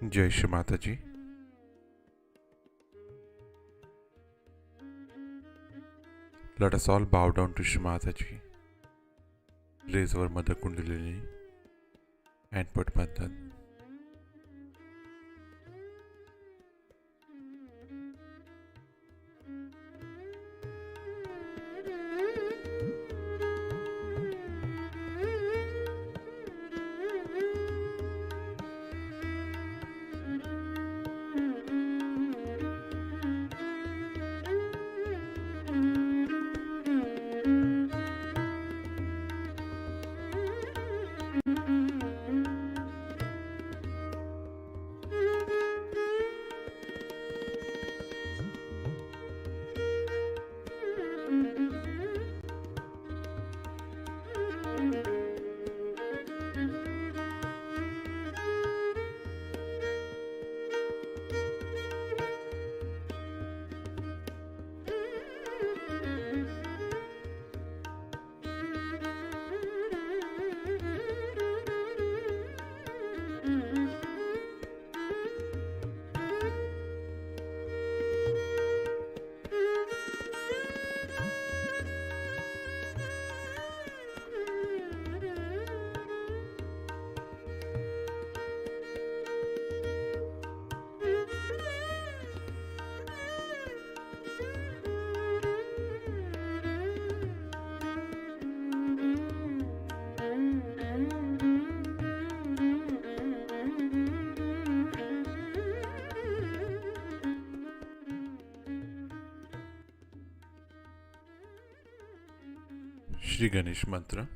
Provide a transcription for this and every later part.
Jai Shri Mataji. Let us all bow down to Shri Mataji. Raise our Mother Kundalini and put Bandhan. Shri Ganesh Mantra.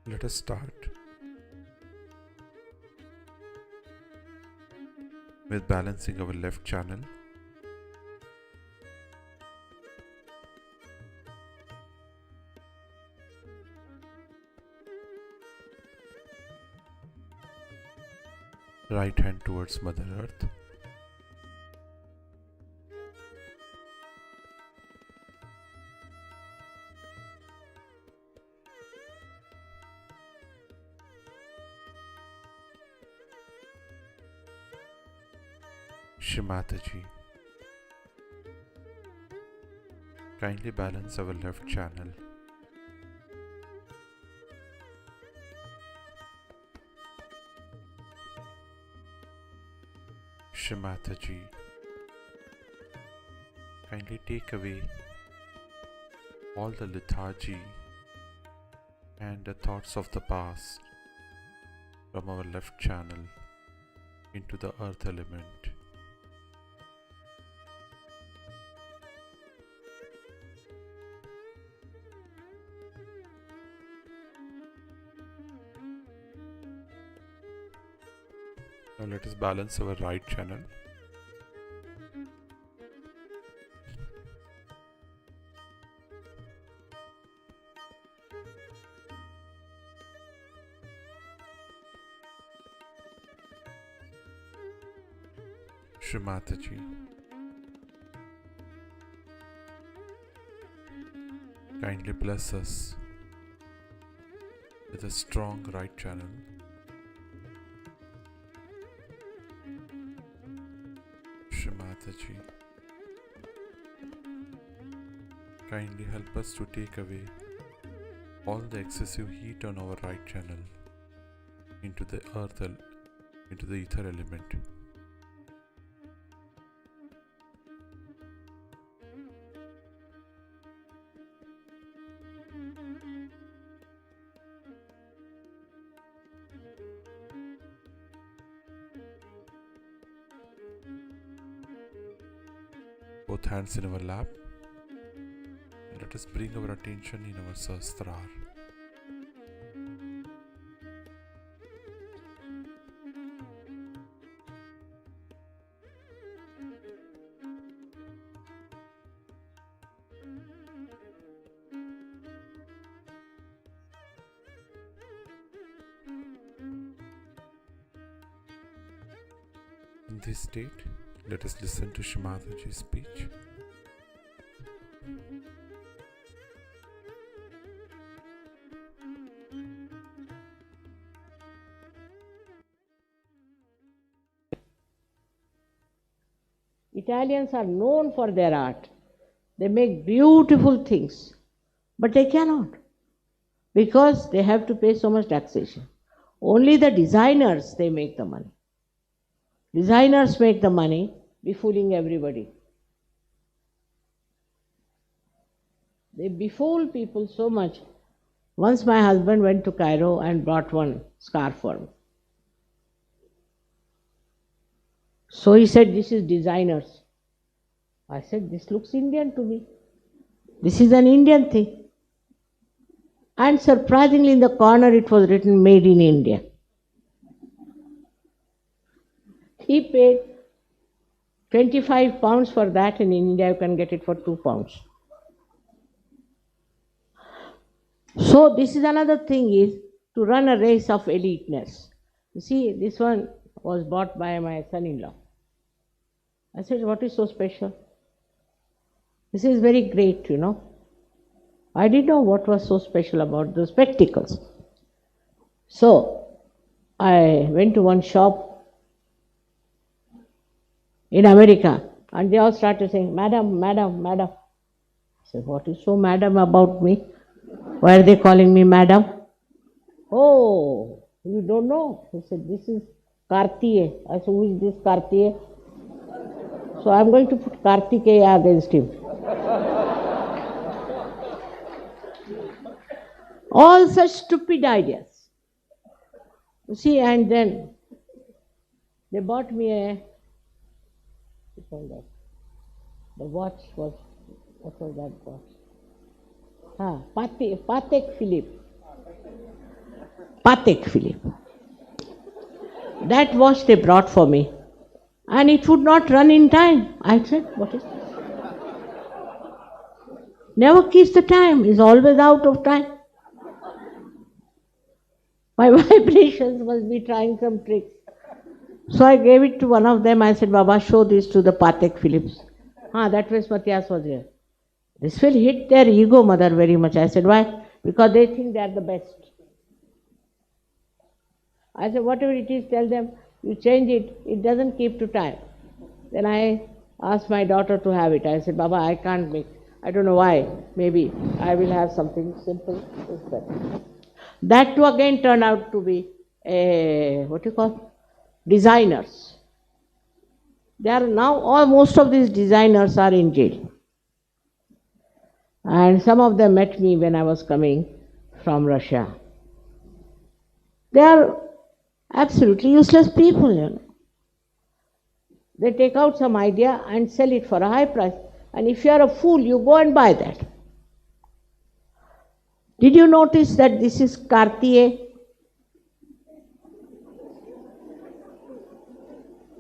Let us start with balancing our left channel. Right hand towards Mother Earth. Shri Mataji, kindly balance our left channel. Shri Mataji, kindly take away all the lethargy and the thoughts of the past from our left channel into the earth element. Now let us balance our right channel. Shri Mataji, kindly bless us with a strong right channel. Shri Mataji, kindly help us to take away all the excessive heat on our right channel into the ether element. both hands in our lap, and let us bring our attention in our Sahasrara. In this state, let us listen to Shri Mataji's speech. Italians are known for their art. They make beautiful things, but they cannot because they have to pay so much taxation. Only the designers, they make the money. Designers make the money, befooling everybody. They befool people so much. Once my husband went to Cairo and brought one scarf for me. So he said, this is designers. I said, this looks Indian to me. This is an Indian thing. And surprisingly, in the corner it was written, made in India. He paid 25 pounds for that. In India you can get it for 2 pounds. So this is another thing, is to run a race of eliteness. You see, this one was bought by my son-in-law. I said, what is so special? This is very great, you know. I didn't know what was so special about the spectacles. So I went to one shop in America, and they all started saying, Madam, Madam, Madam. I said, what is so madam about me? Why are they calling me Madam? Oh, you don't know? He said, this is Cartier. I said, who is this Cartier? So I'm going to put Kartikeya against him. All such stupid ideas. You see, and then they bought me the watch was, what was that watch? Patek Philippe. Patek Philippe. That watch they brought for me. And it would not run in time. I said, what is this? Never keeps the time, is always out of time. My vibrations must be trying some tricks. So I gave it to one of them. I said, Baba, show this to the Patek Philippe. That was Matthias was here. This will hit their ego, mother, very much. I said, why? Because they think they are the best. I said, whatever it is, tell them, you change it, it doesn't keep to time. Then I asked my daughter to have it. I said, Baba, I can't make, I don't know why. Maybe I will have something simple. That too again turned out to be designers. They are now, most of these designers are in jail. And some of them met me when I was coming from Russia. They are absolutely useless people, you know. They take out some idea and sell it for a high price. And if you are a fool, you go and buy that. Did you notice that this is Cartier?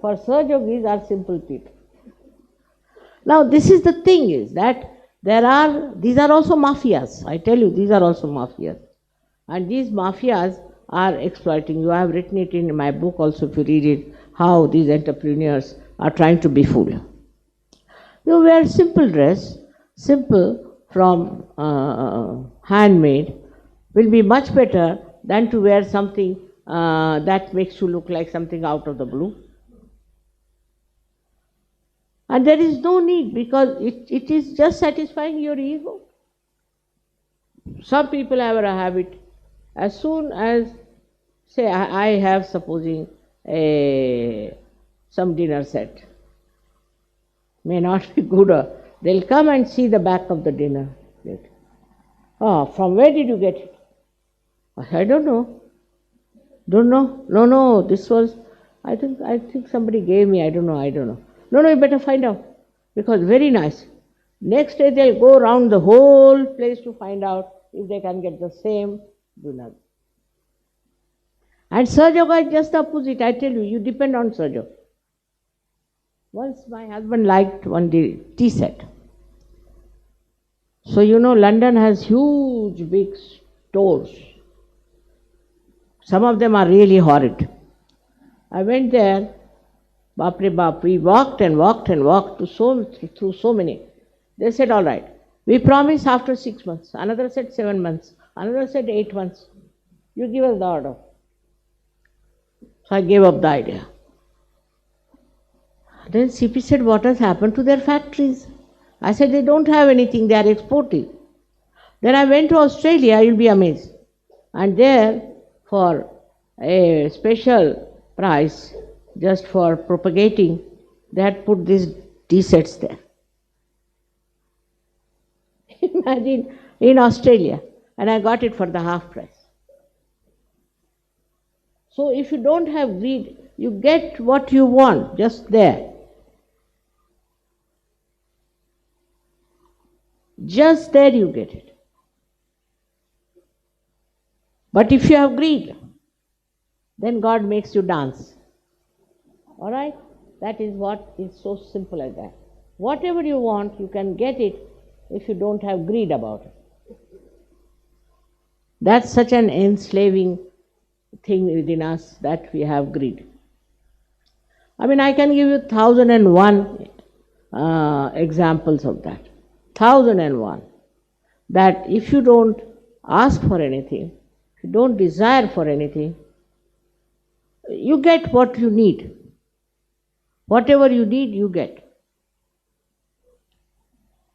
For Sir Yogis are simple people. Now this is the thing, is that these are also mafias. I tell you, these are also mafias. And these mafias are exploiting you. I have written it in my book also, if you read it, how these entrepreneurs are trying to befool you. You wear simple dress, simple from handmade, will be much better than to wear something that makes you look like something out of the blue. And there is no need, because it is just satisfying your ego. Some people have a habit, as soon as, say, I have, supposing, some dinner set, may not be good, they'll come and see the back of the dinner plate. From where did you get it? I don't know. Don't know? No, this was, I think somebody gave me, I don't know. No, you better find out. because very nice. Next day they'll go around the whole place to find out if they can get the same donor. And Sahaja Yoga is just the opposite. I tell you, you depend on Sahaja Yoga. Once my husband liked one tea set. So you know London has huge big stores. Some of them are really horrid. I went there, Bapre Bap, we walked and walked and walked through so many. They said, all right, we promise after 6 months. Another said 7 months. Another said 8 months. You give us the order. So I gave up the idea. Then CP said, what has happened to their factories? I said, they don't have anything, they are exporting. Then I went to Australia, you'll be amazed. And there, for a special price, just for propagating, they had put these tea sets there. Imagine, in Australia, and I got it for the half price. So if you don't have greed, you get what you want just there. Just there you get it. But if you have greed, then God makes you dance. Alright? That is what is so simple as that. Whatever you want, you can get it if you don't have greed about it. That's such an enslaving thing within us that we have greed. I mean, I can give you 1001 examples of that. 1001. That if you don't ask for anything, if you don't desire for anything, you get what you need. Whatever you need, you get.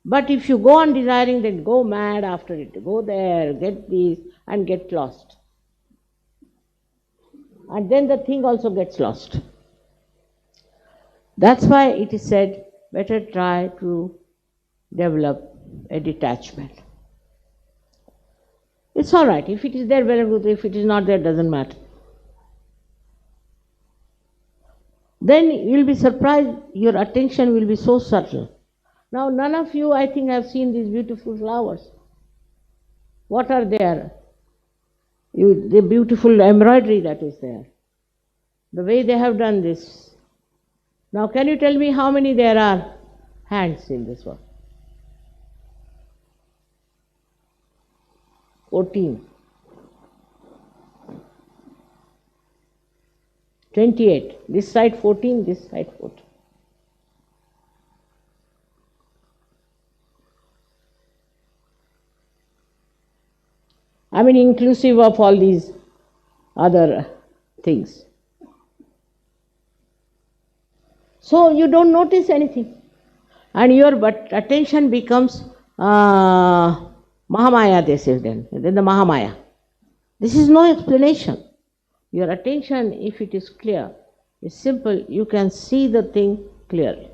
But if you go on desiring, then go mad after it. Go there, get this, and get lost. And then the thing also gets lost. That's why it is said, better try to develop a detachment. It's all right. If it is there, well and good. If it is not there, doesn't matter. Then you will be surprised, your attention will be so subtle. Now, none of you, I think, have seen these beautiful flowers. What are there? The beautiful embroidery that is there. The way they have done this. Now, can you tell me how many there are hands in this one? 14. 28. This side 14, this side 14. I mean, inclusive of all these other things. So you don't notice anything. And your attention becomes Mahamaya, they say then the Mahamaya. This is no explanation. Your attention, if it is clear, is simple, you can see the thing clearly.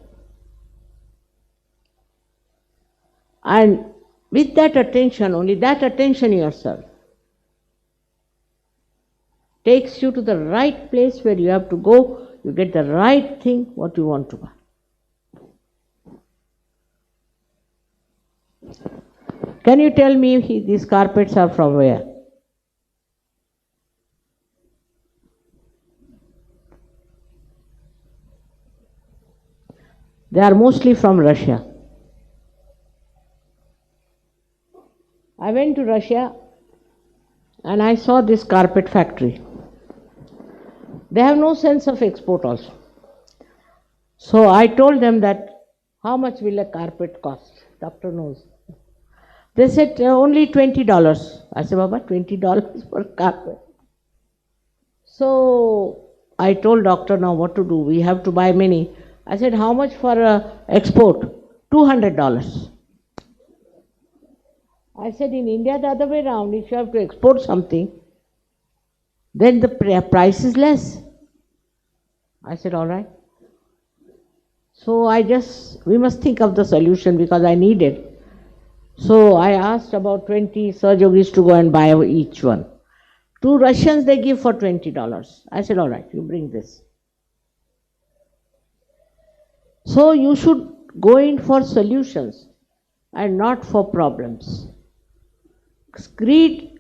And with that attention, only that attention yourself takes you to the right place where you have to go, you get the right thing, what you want to buy. Can you tell me these carpets are from where? They are mostly from Russia. I went to Russia and I saw this carpet factory. They have no sense of export also. So I told them that, how much will a carpet cost? Doctor knows. They said only $20. I said, Baba, $20 for carpet. So I told doctor, now what to do? We have to buy many. I said, how much for export? $200. I said, in India the other way around, if you have to export something, then the price is less. I said, all right. So we must think of the solution because I need it. So I asked about 20 Sahaja Yogis to go and buy each one. 2 Russians they give for $20. I said, all right, you bring this. So you should go in for solutions and not for problems. Greed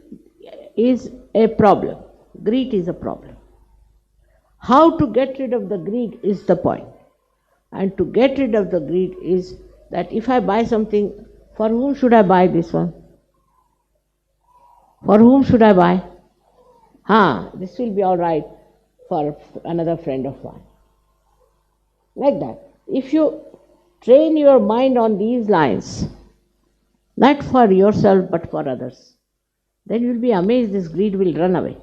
is a problem. Greed is a problem. How to get rid of the greed is the point. And to get rid of the greed is that if I buy something, for whom should I buy this one? For whom should I buy? This will be all right for another friend of mine. Like that. If you train your mind on these lines, not for yourself but for others, then you will be amazed this greed will run away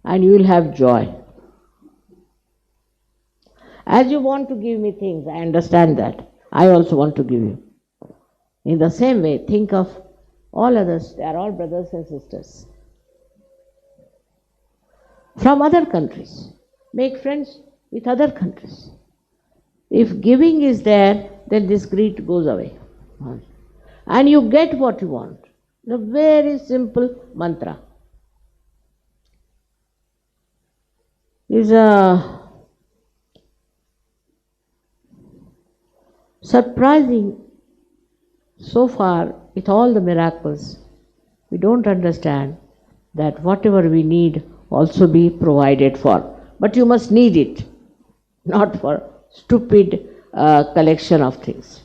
and you will have joy. As you want to give me things, I understand that. I also want to give you. In the same way, think of all others. They are all brothers and sisters from other countries. Make friends with other countries. If giving is there, then this greed goes away. And you get what you want. The very simple mantra is surprising. So far, with all the miracles, we don't understand that whatever we need also be provided for. But you must need it, not for stupid collection of things.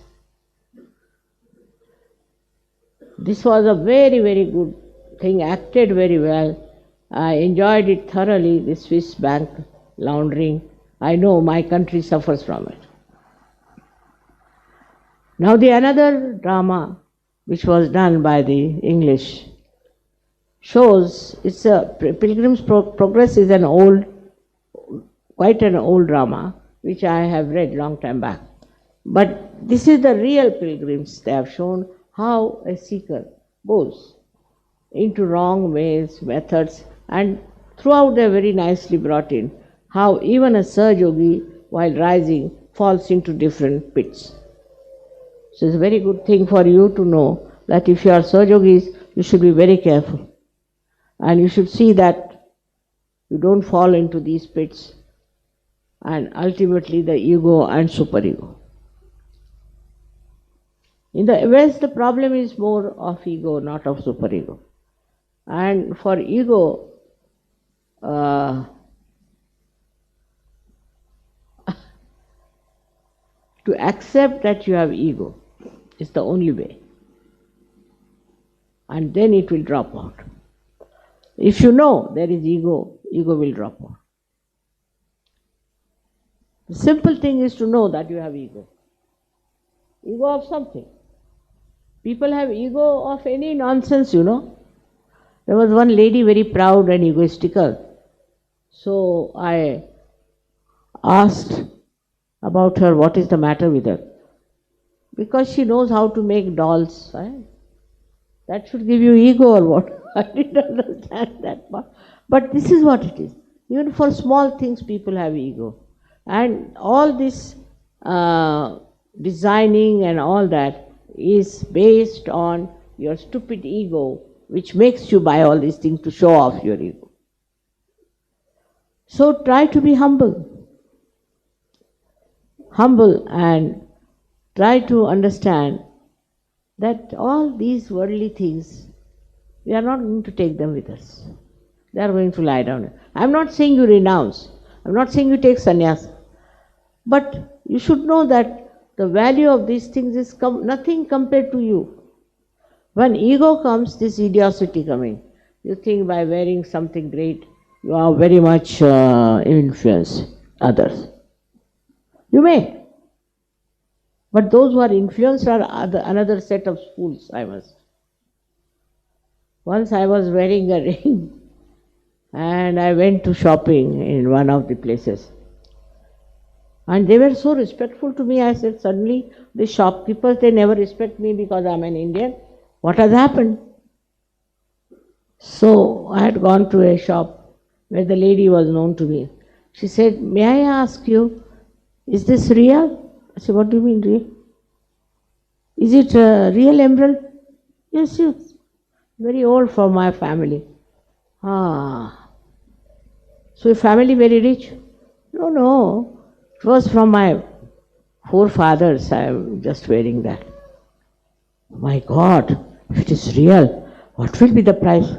This was a very, very good thing, acted very well. I enjoyed it thoroughly, the Swiss bank laundering. I know my country suffers from it. Now the another drama which was done by the English shows, it's a Pilgrim's Progress is quite an old drama which I have read long time back. But this is the real pilgrims. They have shown how a seeker goes into wrong ways, methods, and throughout they are very nicely brought in how even a Sahaja while rising falls into different pits. So it's a very good thing for you to know that if you are Sahaja, you should be very careful. And you should see that you don't fall into these pits and ultimately the ego and superego. In the West, the problem is more of ego, not of superego. And for ego, to accept that you have ego is the only way. And then it will drop out. If you know there is ego, ego will drop out. The simple thing is to know that you have ego. Ego of something. People have ego of any nonsense, you know. There was one lady very proud and egoistical. So I asked about her, what is the matter with her? Because she knows how to make dolls. Right? That should give you ego or what? I didn't understand that part. But this is what it is. Even for small things, people have ego. And all this designing and all that is based on your stupid ego, which makes you buy all these things to show off your ego. So try to be humble. Humble and try to understand that all these worldly things, we are not going to take them with us. They are going to lie down. I am not saying you renounce. I am not saying you take sannyas. But you should know that the value of these things is nothing compared to you. When ego comes, this idiocy coming. You think by wearing something great, you are very much influence others. You may. But those who are influenced are another set of fools, I must. Once I was wearing a ring and I went to shopping in one of the places. And they were so respectful to me. I said, suddenly the shopkeepers, they never respect me because I'm an Indian. What has happened? So I had gone to a shop where the lady was known to me. She said, may I ask you, is this real? I said, what do you mean real? Is it a real emerald? Yes, yes. Very old for my family. So your family very rich? No. It was from my forefathers. I am just wearing that. My God, if it is real, what will be the price?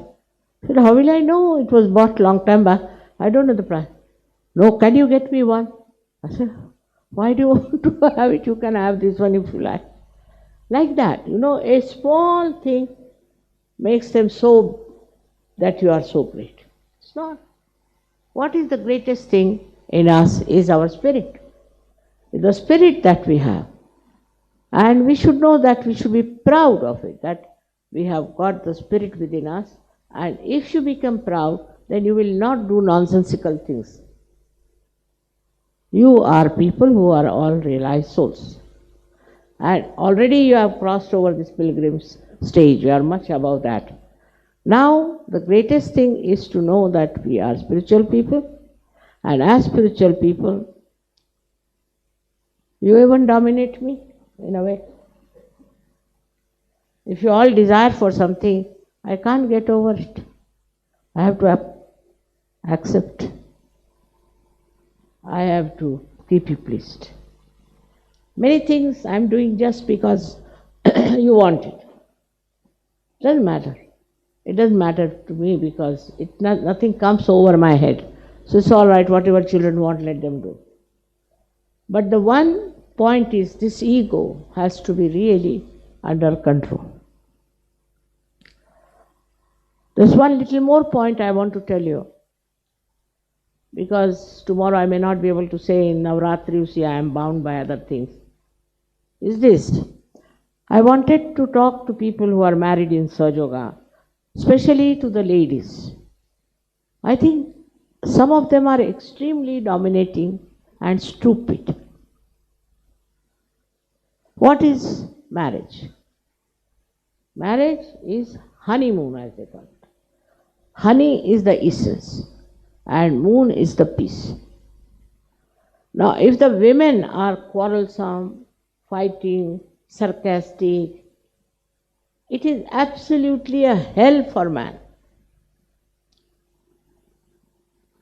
I said, how will I know? It was bought long time back. I don't know the price. No, can you get me one? I said, why do you want to have it? You can have this one if you like. Like that, a small thing makes them so that you are so great. It's not. What is the greatest thing in us is our spirit. The spirit that we have. And we should know that we should be proud of it, that we have got the spirit within us. And if you become proud, then you will not do nonsensical things. You are people who are all realized souls. And already you have crossed over this pilgrim's stage. You are much above that. Now, the greatest thing is to know that we are spiritual people. And as spiritual people, you even dominate me in a way. If you all desire for something, I can't get over it. I have to accept. I have to keep you pleased. Many things I am doing just because you want it. Doesn't matter. It doesn't matter to me because nothing comes over my head. So it's all right, whatever children want, let them do. But the one point is this ego has to be really under control. There's one little more point I want to tell you. Because tomorrow I may not be able to say in Navratri, you see, I am bound by other things. Is this. I wanted to talk to people who are married in Sahaja, especially to the ladies. I think some of them are extremely dominating and stupid. What is marriage? Marriage is honeymoon, as they call it. Honey is the essence and moon is the peace. Now, if the women are quarrelsome, fighting, sarcastic, it is absolutely a hell for man.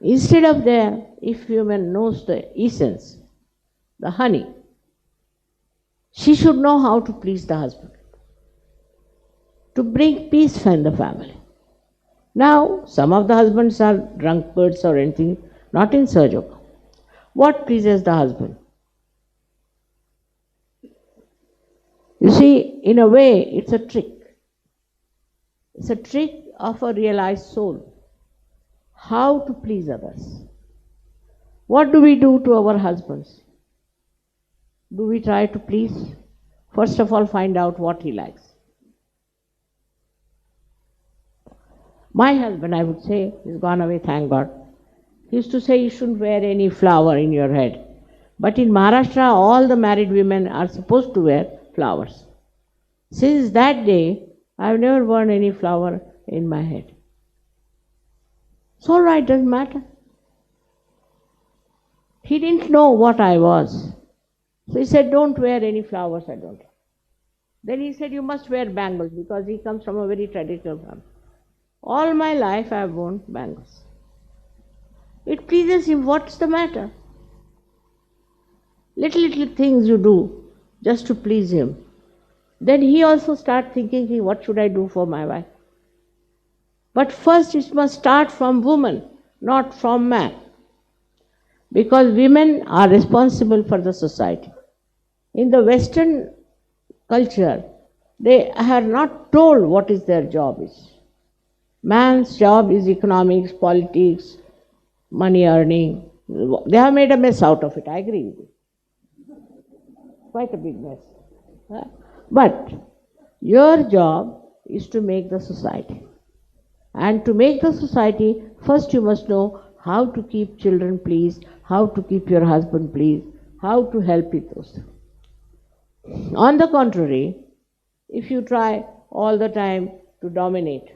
Instead of there, if woman knows the essence, the honey, she should know how to please the husband, to bring peace in the family. Now, some of the husbands are drunkards or anything, not in Sahaja. What pleases the husband? You see, in a way, it's a trick. It's a trick of a realized soul. How to please others. What do we do to our husbands? Do we try to please? First of all, find out what he likes. My husband, I would say, he's gone away, thank God. He used to say you shouldn't wear any flower in your head. But in Maharashtra, all the married women are supposed to wear flowers. Since that day, I've never worn any flower in my head. It's all right, doesn't matter. He didn't know what I was. So he said, don't wear any flowers, I don't. Then he said, you must wear bangles because he comes from a very traditional family. All my life I have worn bangles. It pleases him, what's the matter? Little things you do just to please him. Then he also starts thinking, what should I do for my wife? But first it must start from woman, not from man. Because women are responsible for the society. In the Western culture, they are not told what is their job is. Man's job is economics, politics, money earning. They have made a mess out of it, I agree with you. Quite a big mess. But your job is to make the society. And to make the society, first you must know how to keep children pleased, how to keep your husband pleased, how to help with those. On the contrary, if you try all the time to dominate,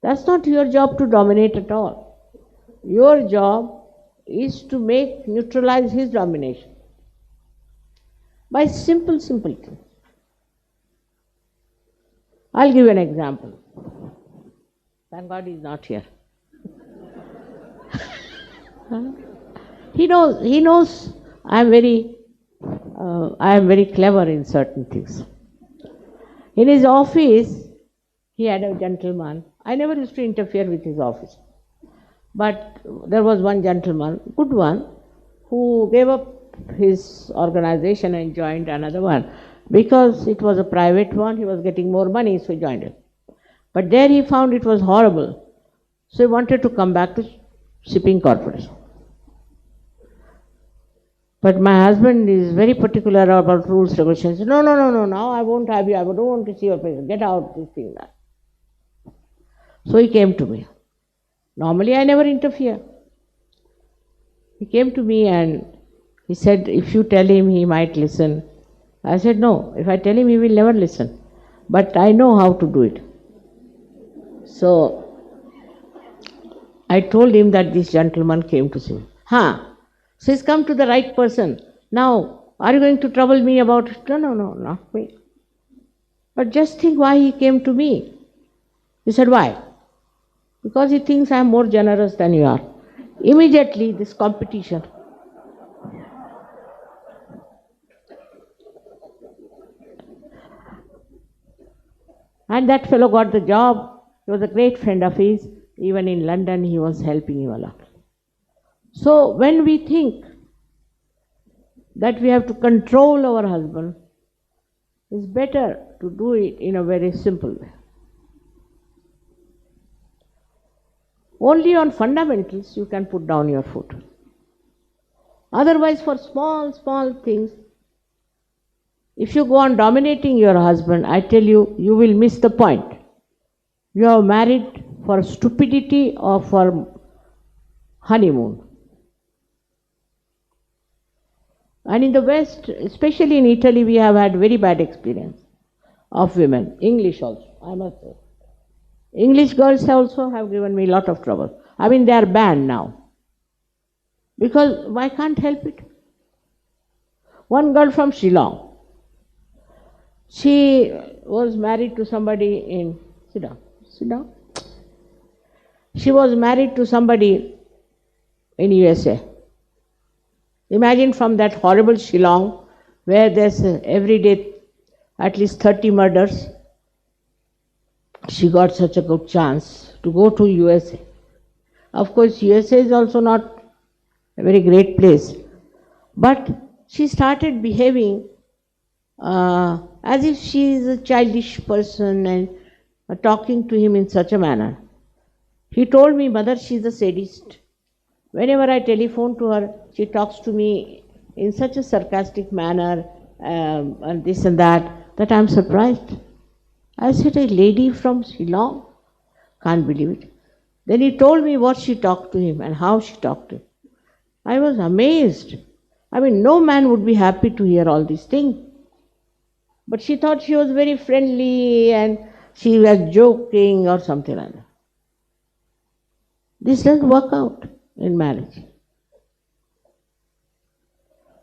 that's not your job to dominate at all. Your job is to neutralize his domination by simple things. I'll give an example. Thank God he's not here. He knows I'm very I am very clever in certain things. In his office, he had a gentleman. I never used to interfere with his office. But there was one gentleman, good one, who gave up his organization and joined another one. Because it was a private one, he was getting more money, so he joined it. But there he found it was horrible. So he wanted to come back to shipping corporation. But my husband is very particular about rules, regulations. No, now I won't have you, I don't want to see your face. Get out, this thing, that. So he came to me. Normally I never interfere. He came to me and he said, if you tell him, he might listen. I said, no, if I tell him, he will never listen. But I know how to do it. So I told him that this gentleman came to see me. So he's come to the right person. Now, are you going to trouble me about it? No, not me. But just think why he came to me. He said, why? Because he thinks I am more generous than you are. Immediately, this competition. And that fellow got the job. He was a great friend of his. Even in London, he was helping him a lot. So when we think that we have to control our husband, it's better to do it in a very simple way. Only on fundamentals you can put down your foot. Otherwise, for small things, if you go on dominating your husband, I tell you, you will miss the point. You are married for stupidity or for honeymoon. And in the West, especially in Italy, we have had very bad experience of women, English also, I must say. English girls also have given me a lot of trouble. I mean, they are banned now. Because I can't help it. One girl from Shillong, she was married to somebody in, sit down. She was married to somebody in USA. Imagine from that horrible Shillong, where there's every day at least 30 murders, she got such a good chance to go to USA. Of course, USA is also not a very great place. But she started behaving as if she is a childish person and talking to him in such a manner. He told me, Mother, she is a sadist. Whenever I telephone to her, she talks to me in such a sarcastic manner and this and that I am surprised. I said, a lady from Shillong? Can't believe it. Then he told me what she talked to him and how she talked to him. I was amazed. I mean, no man would be happy to hear all these things. But she thought she was very friendly and she was joking or something like that. This doesn't work out in marriage.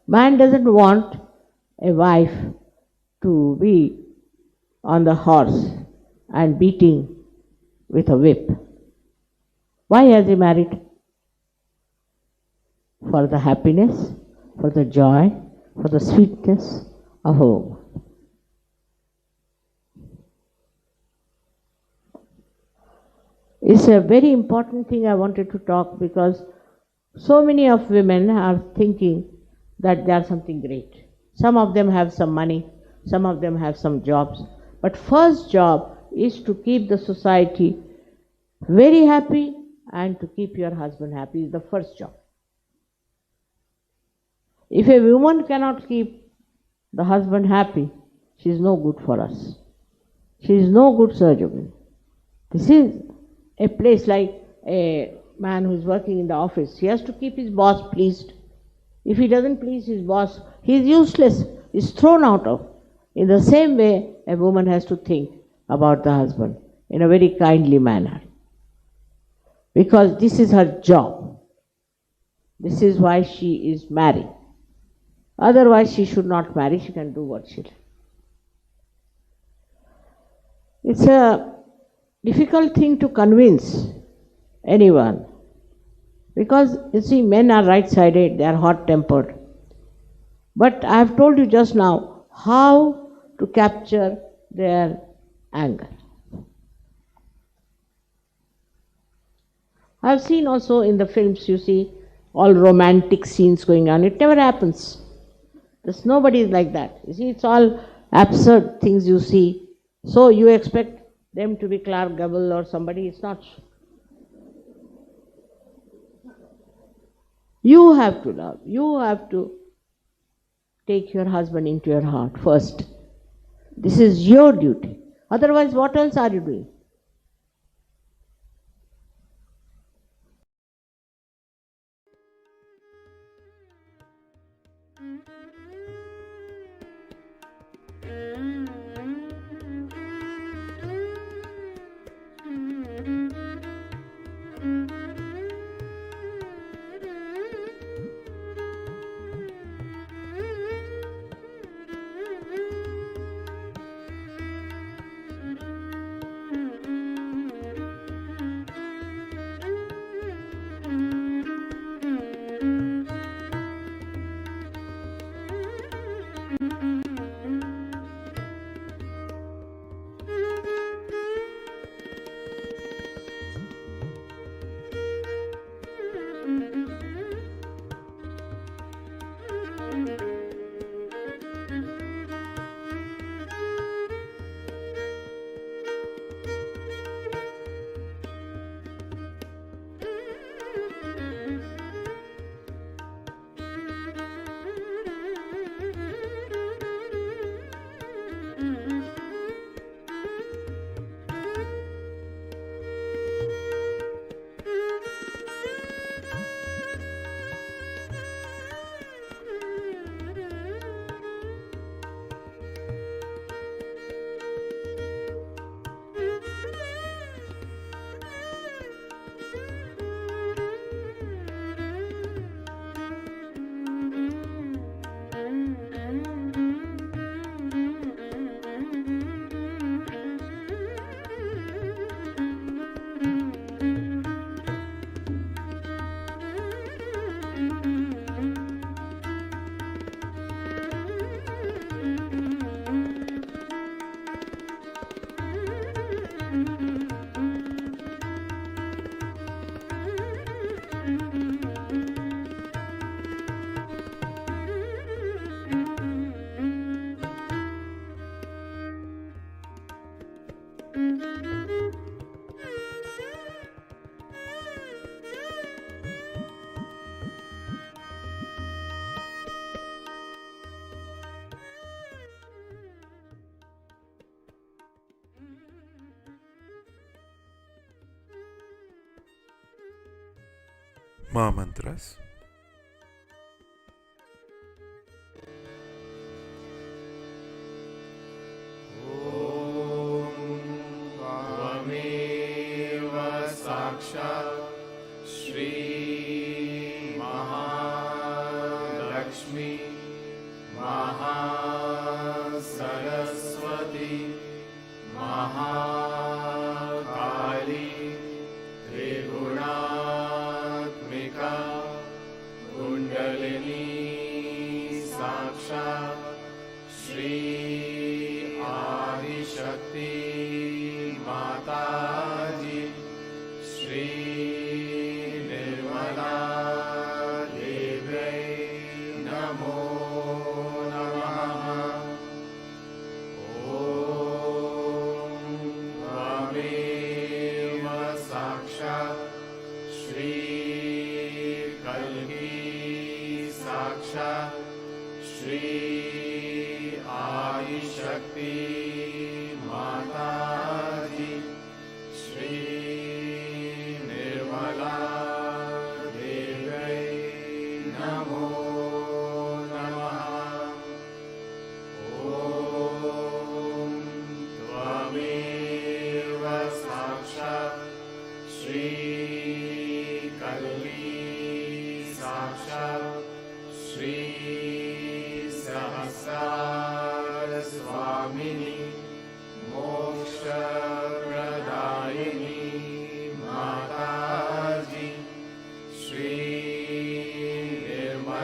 Man doesn't want a wife to be on the horse and beating with a whip. Why has he married? For the happiness, for the joy, for the sweetness of home. It's a very important thing I wanted to talk because so many of women are thinking that they are something great. Some of them have some money, some of them have some jobs. But first job is to keep the society very happy and to keep your husband happy is the first job. If a woman cannot keep the husband happy, she is no good for us. She is no good surgeon. This is a place like a man who is working in the office. He has to keep his boss pleased. If he doesn't please his boss, he is useless, he is thrown out of. In the same way, a woman has to think about the husband in a very kindly manner. Because this is her job. This is why she is married. Otherwise, she should not marry. She can do what she likes. It's a difficult thing to convince anyone. Because, you see, men are right-sided, they are hot-tempered. But I have told you just now how to capture their anger. I have seen also in the films, you see, all romantic scenes going on. It never happens. There's nobody like that. You see, it's all absurd things you see. So you expect them to be Clark Gable or somebody. It's not. You have to love. You have to take your husband into your heart first. This is your duty. Otherwise, what else are you doing? Mahamantras. त्वमेव साक्षात् श्री महालक्ष्मी महासरस्वती महाकाली त्रिगुणात्मिका कुण्डलिनी साक्षात् श्री आदिशक्ति माताजी श्री निर्मला देव्यै नमो नमः। ॐ त्वमेव साक्षात् श्री कल्की साक्षात् श्री आदिशक्ति माताजी श्री निर्मला देव्यै नमो नमः। ॐ त्वमेव साक्षात् श्री कल्की साक्षात् श्री सहस्रार स्वामिनी मोक्षप्रदायिनी माताजी Shri Nirmala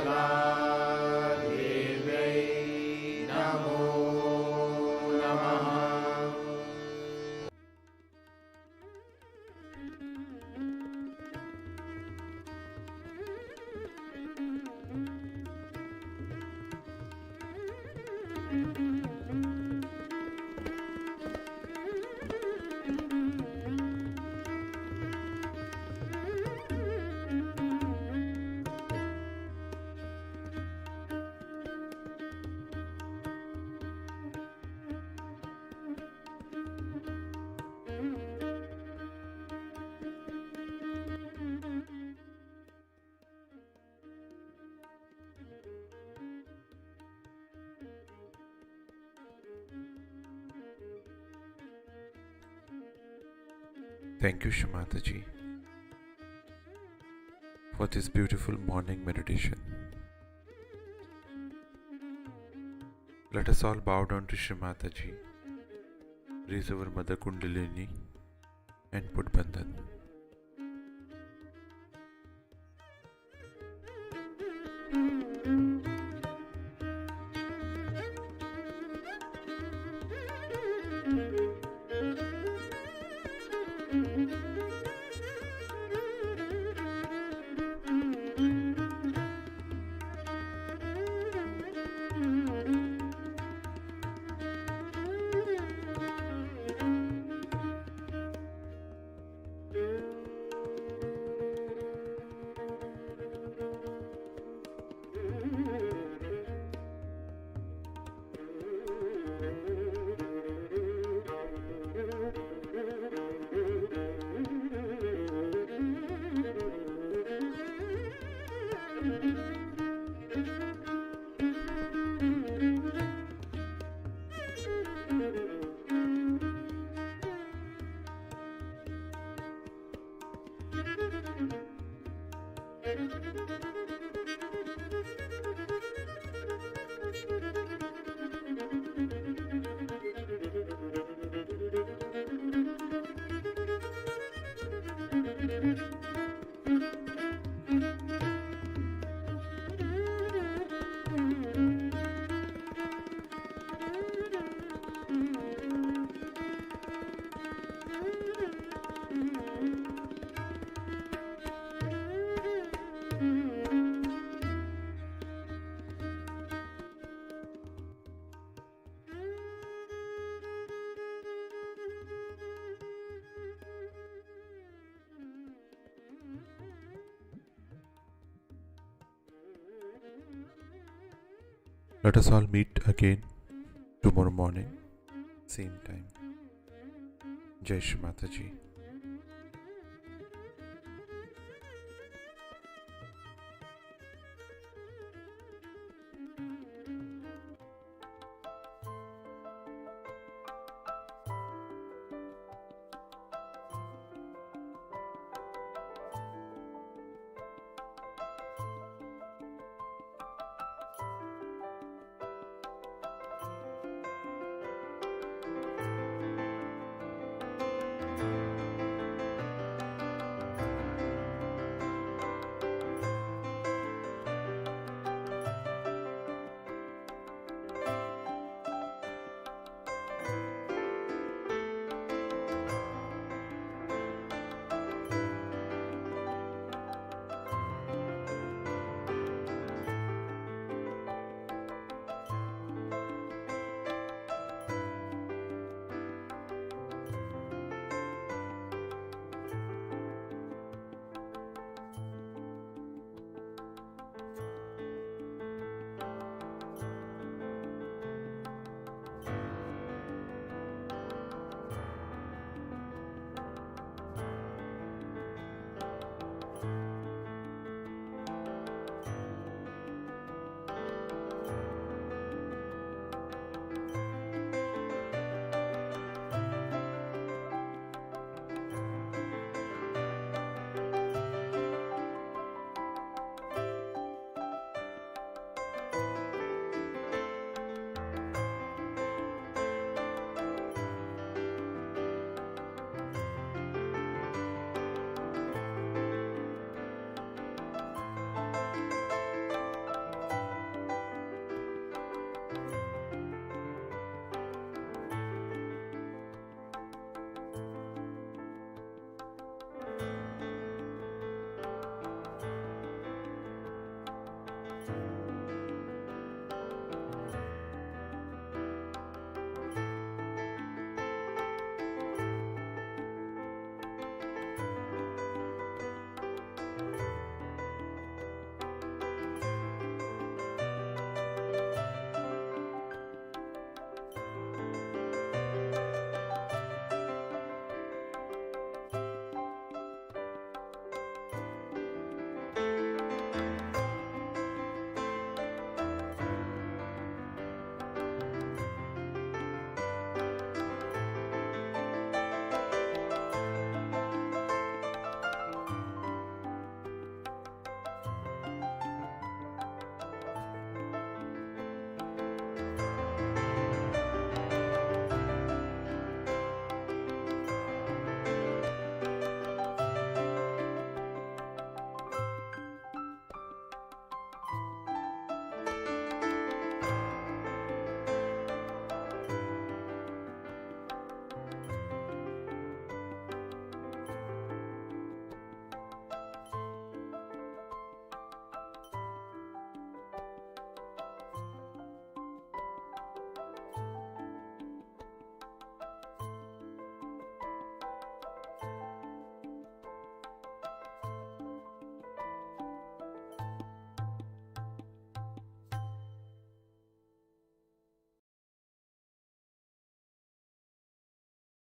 Thank you, Shamataji, for this beautiful morning meditation. Let us all bow down to Shamataji, raise our Mother Kundalini, and put Bandhan. Let us all meet again tomorrow morning, same time. Jai Shri Mataji.